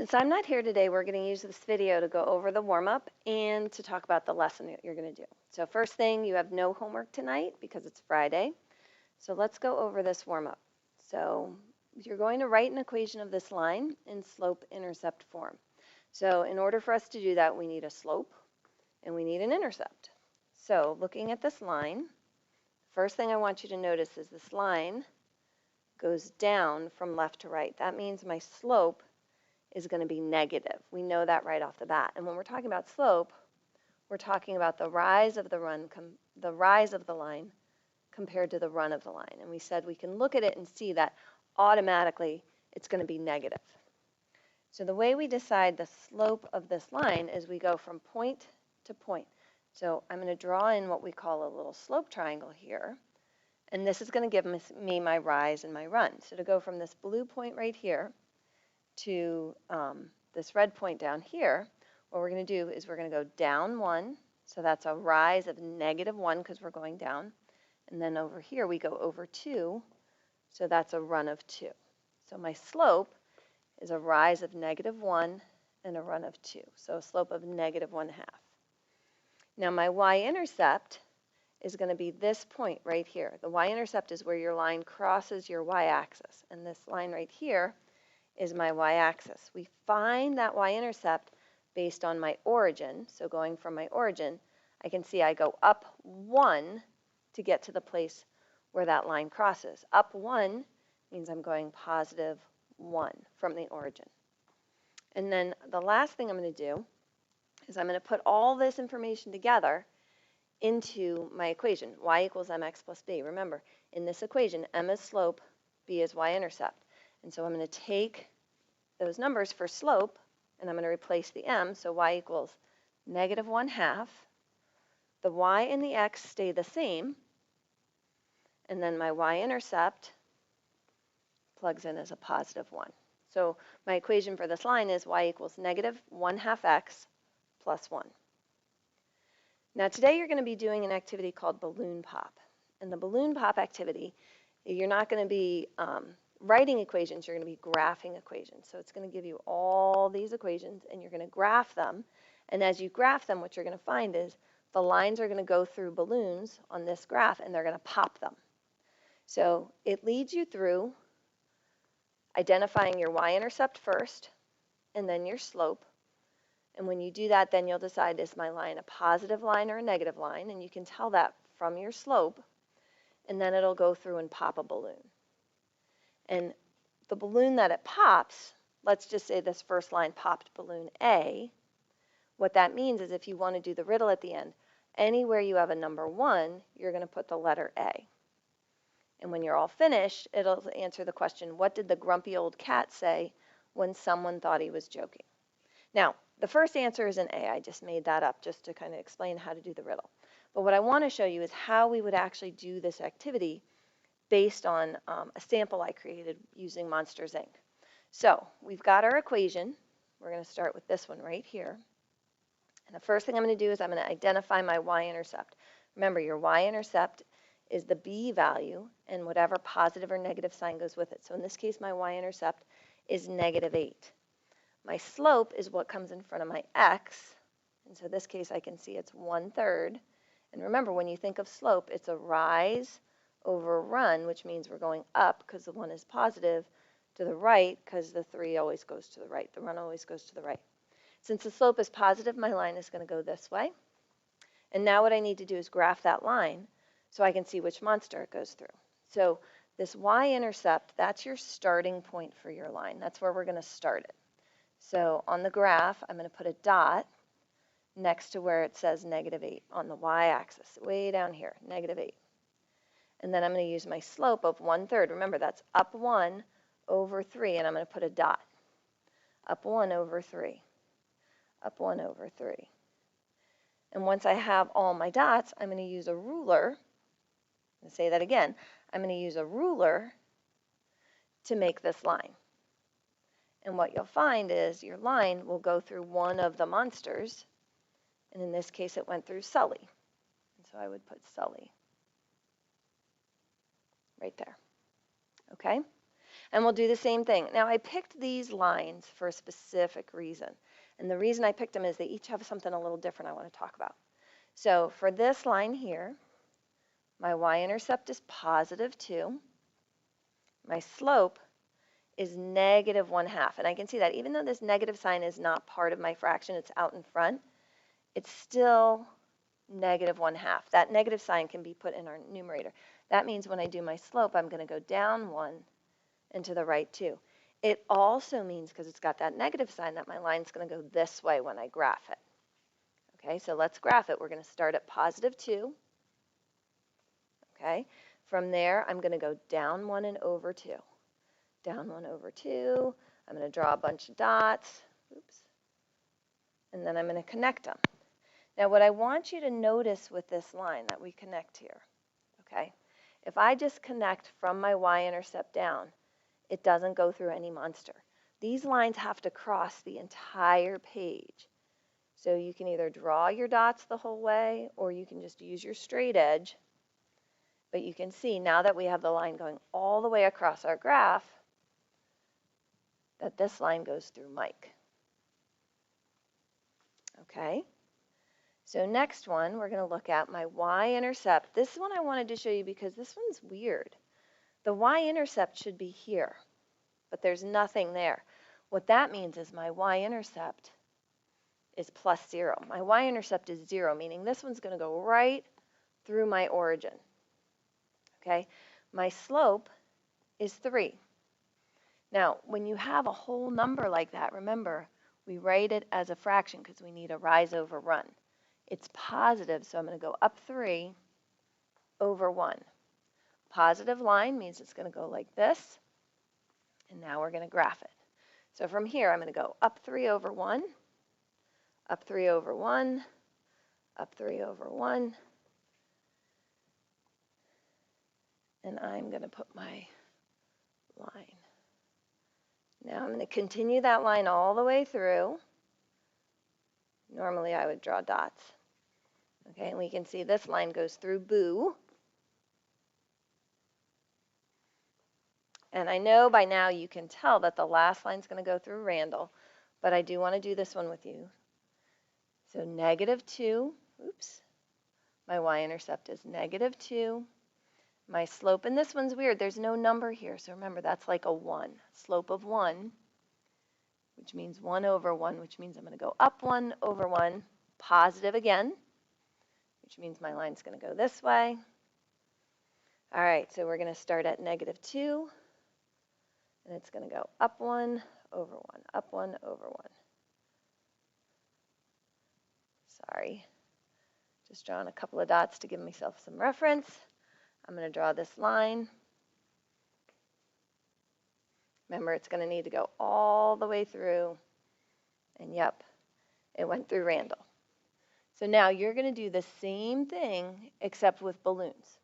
Since I'm not here today, we're going to use this video to go over the warm-up and to talk about the lesson that you're going to do. So first thing, you have no homework tonight because it's Friday. So let's go over this warm-up. So you're going to write an equation of this line in slope-intercept form. So in order for us to do that, we need a slope and we need an intercept. So looking at this line, first thing I want you to notice is this line goes down from left to right. That means my slope is going to be negative. We know that right off the bat. And when we're talking about slope, we're talking about the rise of the line compared to the run of the line. And we said we can look at it and see that automatically it's going to be negative. So the way we decide the slope of this line is we go from point to point. So I'm going to draw in what we call a little slope triangle here. And this is going to give me my rise and my run. So to go from this blue point right here to this red point down here, what we're going to do is we're going to go down 1. So that's a rise of -1 because we're going down. And then over here we go over 2. So that's a run of 2. So my slope is a rise of -1 and a run of 2. So a slope of -1/2. Now my y-intercept is going to be this point right here. The y-intercept is where your line crosses your y-axis. And this line right here is my y-axis. We find that y-intercept based on my origin. So going from my origin, I can see I go up 1 to get to the place where that line crosses. Up 1 means I'm going +1 from the origin. And then the last thing I'm going to do is I'm going to put all this information together into my equation, y equals mx plus b. Remember, in this equation, m is slope, b is y-intercept. And so I'm going to take those numbers for slope, and I'm going to replace the m, so y equals -1/2. The y and the x stay the same, and then my y-intercept plugs in as a +1. So my equation for this line is y equals -1/2x plus 1. Now today you're going to be doing an activity called balloon pop. And the balloon pop activity, you're not going to be writing equations, you're going to be graphing equations. So it's going to give you all these equations and you're going to graph them. And as you graph them, what you're going to find is the lines are going to go through balloons on this graph and they're going to pop them. So it leads you through identifying your y-intercept first and then your slope. And when you do that, then you'll decide, is my line a positive line or a negative line? And you can tell that from your slope. And then it'll go through and pop a balloon. And the balloon that it pops, let's just say this first line popped balloon A. What that means is if you want to do the riddle at the end, anywhere you have a number 1, you're going to put the letter A. And when you're all finished, it'll answer the question, what did the grumpy old cat say when someone thought he was joking? Now, the first answer is an A. I just made that up just to kind of explain how to do the riddle. But what I want to show you is how we would actually do this activity based on a sample I created using Monsters, Inc. So we've got our equation. We're going to start with this one right here. And the first thing I'm going to do is I'm going to identify my y-intercept. Remember, your y-intercept is the b value and whatever positive or negative sign goes with it. So in this case, my y-intercept is -8. My slope is what comes in front of my x. And so in this case, I can see it's 1/3. And remember, when you think of slope, it's a rise over run, which means we're going up because the 1 is positive, to the right because the 3 always goes to the right. The run always goes to the right. Since the slope is positive, my line is going to go this way. And now what I need to do is graph that line so I can see which monster it goes through. So this y-intercept, that's your starting point for your line. That's where we're going to start it. So on the graph, I'm going to put a dot next to where it says -8 on the y-axis, way down here, -8. And then I'm going to use my slope of 1/3. Remember, that's up 1 over 3, and I'm going to put a dot. Up 1 over 3. Up 1 over 3. And once I have all my dots, I'm going to use a ruler. I'm going to say that again. I'm going to use a ruler to make this line. And what you'll find is your line will go through one of the monsters. And in this case, it went through Sully. And so I would put Sully right there. Okay? And we'll do the same thing. Now, I picked these lines for a specific reason. And the reason I picked them is they each have something a little different I want to talk about. So for this line here, my y-intercept is positive 2. My slope is negative 1/2. And I can see that even though this negative sign is not part of my fraction, it's out in front, it's still negative 1/2. That negative sign can be put in our numerator. That means when I do my slope, I'm going to go down 1 and to the right 2. It also means, because it's got that negative sign, that my line's going to go this way when I graph it. Okay, so let's graph it. We're going to start at positive 2. Okay, from there, I'm going to go down 1 and over 2. Down 1 over 2. I'm going to draw a bunch of dots. Oops. And then I'm going to connect them. Now, what I want you to notice with this line that we connect here, okay, if I just connect from my y-intercept down, it doesn't go through any monster. These lines have to cross the entire page. So you can either draw your dots the whole way, or you can just use your straight edge. But you can see now that we have the line going all the way across our graph, that this line goes through Mike. Okay? So next one, we're going to look at my y-intercept. This one I wanted to show you because this one's weird. The y-intercept should be here, but there's nothing there. What that means is my y-intercept is plus 0. My y-intercept is 0, meaning this one's going to go right through my origin. Okay? My slope is 3. Now, when you have a whole number like that, remember, we write it as a fraction because we need a rise over run. It's positive, so I'm going to go up 3 over 1. Positive line means it's going to go like this, and now we're going to graph it. So from here, I'm going to go up 3 over 1, up 3 over 1, up 3 over 1, and I'm going to put my line. Now I'm going to continue that line all the way through. Normally I would draw dots. Okay, and we can see this line goes through Boo. And I know by now you can tell that the last line is going to go through Randall, but I do want to do this one with you. So negative 2, oops, my y-intercept is negative 2. My slope, and this one's weird, there's no number here, so remember that's like a 1. Slope of 1, which means 1 over 1, which means I'm going to go up 1 over 1, positive again, which means my line's going to go this way. All right, so we're going to start at negative 2, and it's going to go up 1 over 1, up 1 over 1. Sorry, just drawing a couple of dots to give myself some reference. I'm going to draw this line. Remember, it's going to need to go all the way through, and yep, it went through Randall. So now you're going to do the same thing except with balloons.